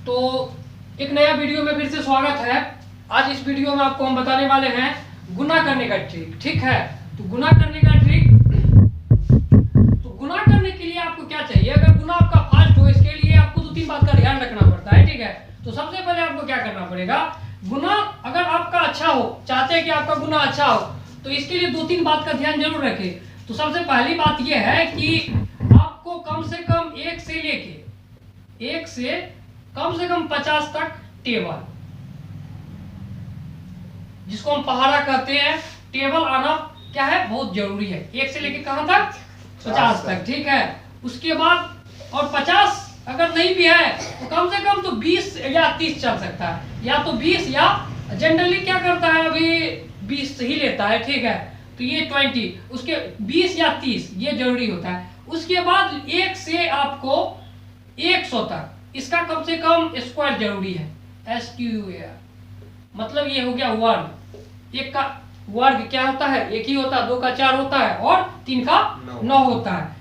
तो एक नया वीडियो में फिर से स्वागत है। आज इस वीडियो में आपको हम बताने वाले हैं गुना करने का ट्रिक। ठीक है, तो गुना करने का ट्रिक, तो गुना करने के लिए आपको क्या चाहिए? अगर गुना आपका फास्ट हो, इसके लिए आपको दो तीन बात का ध्यान रखना पड़ता है। ठीक है, तो सबसे पहले आपको क्या करना पड़ेगा, गुना अगर आपका अच्छा हो, चाहते हैं कि आपका गुना अच्छा हो, तो इसके लिए दो तीन बात का ध्यान जरूर रखें। तो सबसे पहली बात यह है कि आपको कम से कम एक से कम से कम 50 तक टेबल, जिसको हम पहाड़ा कहते हैं, टेबल आना क्या है, बहुत जरूरी है। एक से लेके कहां तक? 50 तक। ठीक है, उसके बाद और 50 अगर नहीं भी है तो कम से कम तो 20 या 30 चल सकता है, या तो 20 या जनरली क्या करता है अभी 20 ही लेता है। ठीक है, तो ये 20, उसके 20 या 30 ये जरूरी होता है। उसके बाद 1 से आपको 100 तक इसका कम से कम स्क्वायर जरूरी है। SQR मतलब ये हो गया वर्ग। एक का वर्ग क्या होता है? एक ही होता है, 2 का 4 होता है और 3 का 9 होता है।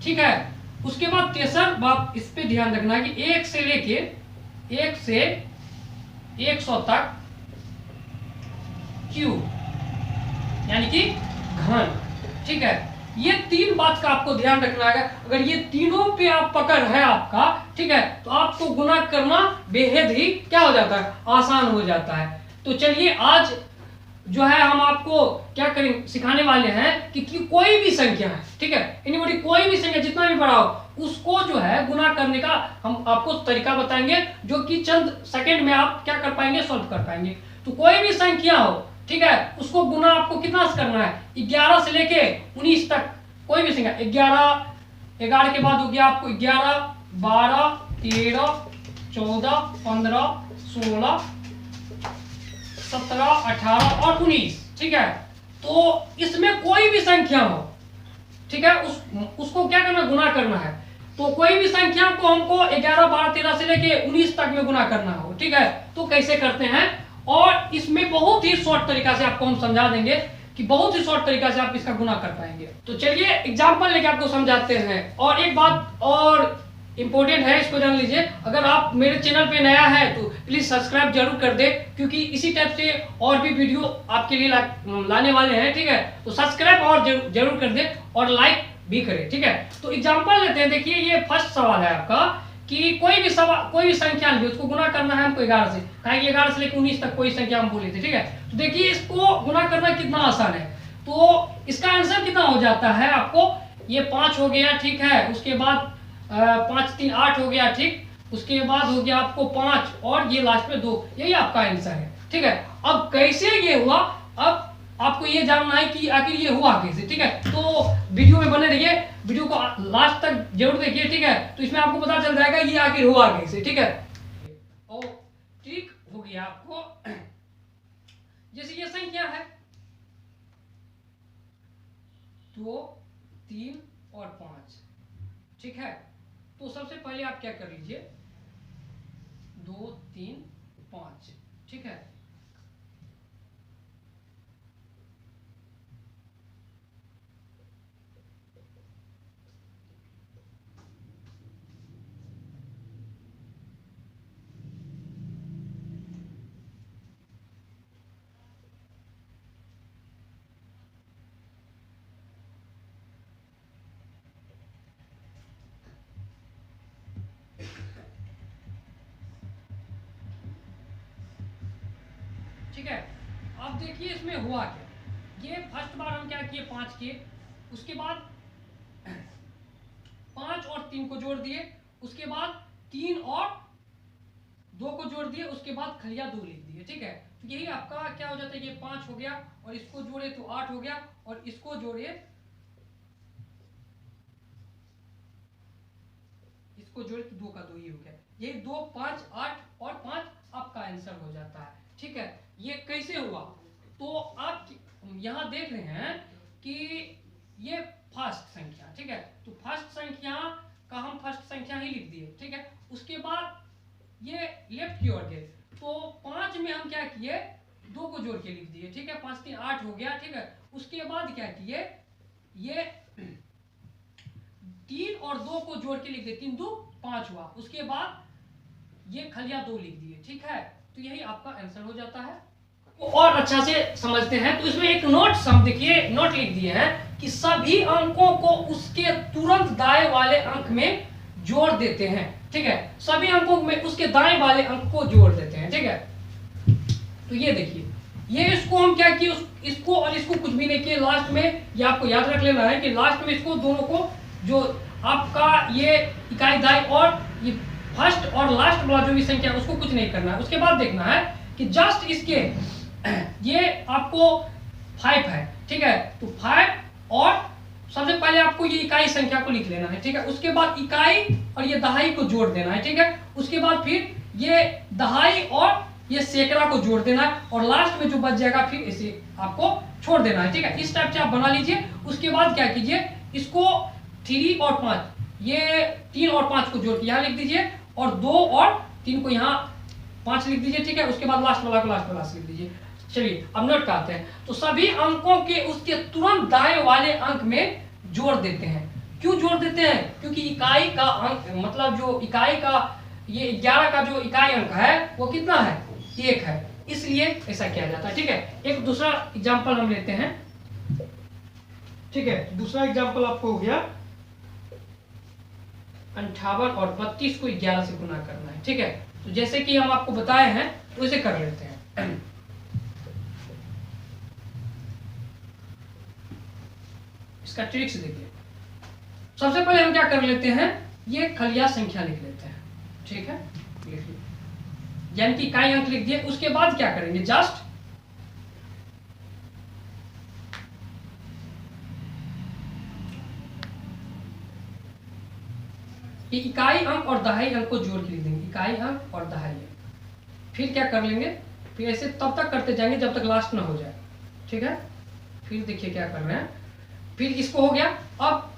ठीक है, उसके बाद तेसर बात इस पे ध्यान रखना है कि 1 से लेके 100 तक क्यूब यानी कि घन। ठीक है, ये तीन बात का आपको ध्यान रखना है। अगर ये तीनों पे आप पकड़ है आपका, ठीक है, तो आपको गुना करना बेहद ही क्या हो जाता है, आसान हो जाता है। तो चलिए आज जो है हम आपको क्या करें, सिखाने वाले हैं कि कोई भी संख्या है, ठीक है, एनीबॉडी, कोई भी संख्या जितना भी बड़ा हो, उसको जो है गुना करने का हम आपको तरीका बताएंगे, जो कि चंद सेकंड में आप क्या कर पाएंगे, सॉल्व कर पाएंगे। तो कोई भी संख्या हो, ठीक है, उसको गुना आपको कितना से करना है? 11 से लेके 19 तक कोई भी संख्या। 11 के बाद हो गया आपको 11, 12, 13, 14, 15, 16, 17, 18 और 19। ठीक है, तो इसमें कोई भी संख्या हो, ठीक है, उसको क्या करना, गुना करना है। तो कोई भी संख्या को हमको 11, 12, 13 से लेके 19 तक में गुना करना हो। ठीक है, तो कैसे करते हैं, और इसमें बहुत ही शॉर्ट तरीका से आपको हम समझा देंगे कि बहुत ही शॉर्ट तरीका से आप इसका गुना कर पाएंगे। तो चलिए एग्जांपल लेके आपको समझाते हैं। और एक बात और इंपॉर्टेंट है, इसको जान लीजिए। अगर आप मेरे चैनल पे नया है तो प्लीज सब्सक्राइब जरूर कर दे, क्योंकि इसी टाइप से और भी वीडियो आपके लिए लाने वाले हैं। ठीक है, तो सब्सक्राइब और जरूर कर दे और लाइक भी करें। ठीक है, तो एग्जांपल लेते हैं। देखिए ये फर्स्ट सवाल है आपका कि कोई भी संख्या लीजिए, उसको गुना करना है हमको 11 से। कहा कि 11 से लेकर 19 तक कोई संख्या हम बोले थे। ठीक है, तो देखिए इसको गुना करना कितना आसान है। तो इसका आंसर कितना हो जाता है आपको, ये 5 हो गया। ठीक है, उसके बाद 5 3 8 हो गया। ठीक, उसके बाद हो गया आपको 5 और ये लास्ट में 2, यही आपका आंसर है। ठीक है, अब कैसे ये हुआ, अब आपको ये जानना है कि आखिर ये हुआ कैसे। ठीक है, तो वीडियो में बने रहिए, वीडियो को लास्ट तक जरूर देखिए। ठीक है, तो इसमें आपको पता चल जाएगा ये आखिर हुआ कैसे। ठीक है, और ठीक हो गया आपको, जैसे ये संख्या है 2, 3 और 5। ठीक है, तो सबसे पहले आप क्या कर लीजिए, 2, 3, 5। ठीक है, ठीक है, अब देखिए इसमें हुआ क्या। ये फर्स्ट बार हम क्या किए, 5 किए, उसके बाद 5 और 3 को जोड़ दिए, उसके बाद 3 और 2 को जोड़ दिए, उसके बाद खलिया 2 लिख दिए। ठीक है, तो यही आपका क्या हो जाता है, ये 5 हो गया और इसको जोड़े तो 8 हो गया, और इसको जोड़े, इसको जोड़े तो 2 का 2 ही हो गया। ये 2, 5, 8 और 5 आपका आंसर हो जाता है। ठीक है, ये कैसे हुआ, तो आप यहां देख रहे हैं कि ये फर्स्ट संख्या। ठीक है, तो फर्स्ट संख्या का हम फर्स्ट संख्या ही लिख दिए। ठीक है, उसके बाद ये लेफ्ट की ओर गए, तो 5 में हम क्या किए, 2 को जोड़ के लिख दिए। ठीक है, 5 3 8 हो गया। ठीक है, उसके बाद क्या किए, ये 3 और 2 को जोड़ के लिख दिए, 3 2 5 हुआ। उसके बाद ये खलिया 2 लिख दिए, ठीक है। तो यही आपका आंसर हो जाता है। और अच्छा से समझते हैं तो इसमें एक नोट हम देखिए नोट लिख दिए हैं कि सभी अंकों को उसके तुरंत दाएं वाले अंक में जोड़ देते हैं, ठीक है। सभी अंकों में उसके दाएं वाले अंक को जोड़ देते हैं, ठीक है। तो ये देखिए, ये इसको हम क्या किए, इसको और इसको कुछ भी नहीं किए। लास्ट में ये आपको याद रख लेना है कि लास्ट में इसको दोनों को जो आपका ये इकाई दाई और ये फर्स्ट और लास्ट वाला जो भी संख्या उसको कुछ नहीं करना है। उसके बाद देखना है कि जस्ट इसके ये आपको 5 है, ठीक है। तो 5 और सबसे पहले आपको ये इकाई संख्या को लिख लेना है, ठीक है। उसके बाद इकाई और ये दहाई को जोड़ देना है, ठीक है। उसके बाद फिर ये दहाई और ये सैकड़ा को जोड़ देना है और लास्ट में जो बच जाएगा फिर इसे आपको छोड़ देना है, ठीक है। इस टाइप से आप बना लीजिए। उसके बाद क्या कीजिए, इसको 3 और 5 ये 3 और 5 को जोड़ के यहाँ लिख दीजिए और 2 और 3 को यहाँ 5 लिख दीजिए, ठीक है। उसके बाद लास्ट वाला को लास्ट वाला लिख दीजिए। चलिए अब नोट करते हैं। तो सभी अंकों के उसके तुरंत दाएं वाले अंक में जोड़ देते हैं। क्यों जोड़ देते हैं? क्योंकि इकाई का अंक मतलब जो इकाई का ये 11 का जो इकाई अंक है वो कितना है, 1 है, इसलिए ऐसा किया जाता है, ठीक है। एक दूसरा एग्जांपल हम लेते हैं, ठीक है। दूसरा एग्जांपल आपको हो गया 58 और 32 को 11 से गुना करना है, ठीक है। तो जैसे कि हम आपको बताए हैं तो इसे कर लेते हैं। इसका ट्रिक्स देखिए। सबसे पहले हम क्या कर लेते हैं, ये खलिया संख्या लिख लेते हैं, ठीक है। लिख लीजिए, यानी कि इकाई अंक लिख दिए। उसके बाद क्या करेंगे, जस्ट ये इकाई अंक और दहाई अंक को जोड़ के लिख देंगे, इकाई अंक और दहाई अंक। फिर क्या कर लेंगे, फिर ऐसे तब तक करते जाएंगे जब तक लास्ट ना हो जाए, ठीक है। फिर देखिए क्या कर रहे हैं, फिर इसको हो गया। अब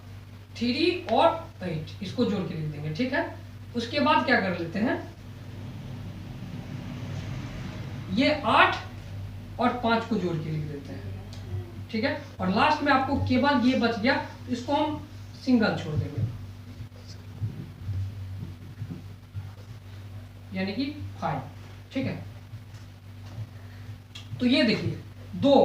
3 और 8 इसको जोड़ के लिख देंगे, ठीक है। उसके बाद क्या कर लेते हैं, ये 8 और 5 को जोड़ के लिख देते हैं, ठीक है। और लास्ट में आपको केवल ये बच गया, इसको हम सिंगल छोड़ देंगे, यानी कि 5, ठीक है। तो ये देखिए 2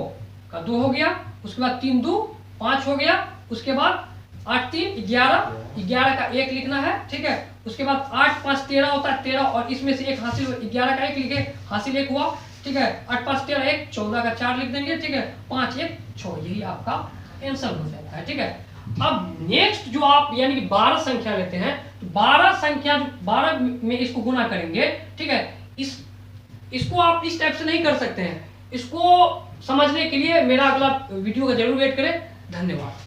का 2 हो गया, उसके बाद 3 2 5 हो गया, उसके बाद 8 3 11, 11 का 1 लिखना है, ठीक है। उसके बाद 8 5 13 होता है 13 और इसमें से एक हासिल, 11 का 1 लिखे, हासिल 1 हुआ, ठीक है। 8 5 13 1 14 का 4 लिख देंगे, ठीक है। 5 1 6, यही आपका आंसर हो जाता है, ठीक है। अब नेक्स्ट जो आप यानी कि 12 संख्या लेते हैं, तो 12 संख्या 12 में इसको गुना करेंगे, ठीक है। इसको आप इस टाइप से नहीं कर सकते हैं। इसको समझने के लिए मेरा अगला वीडियो का जरूर वेट करें। धन्यवाद।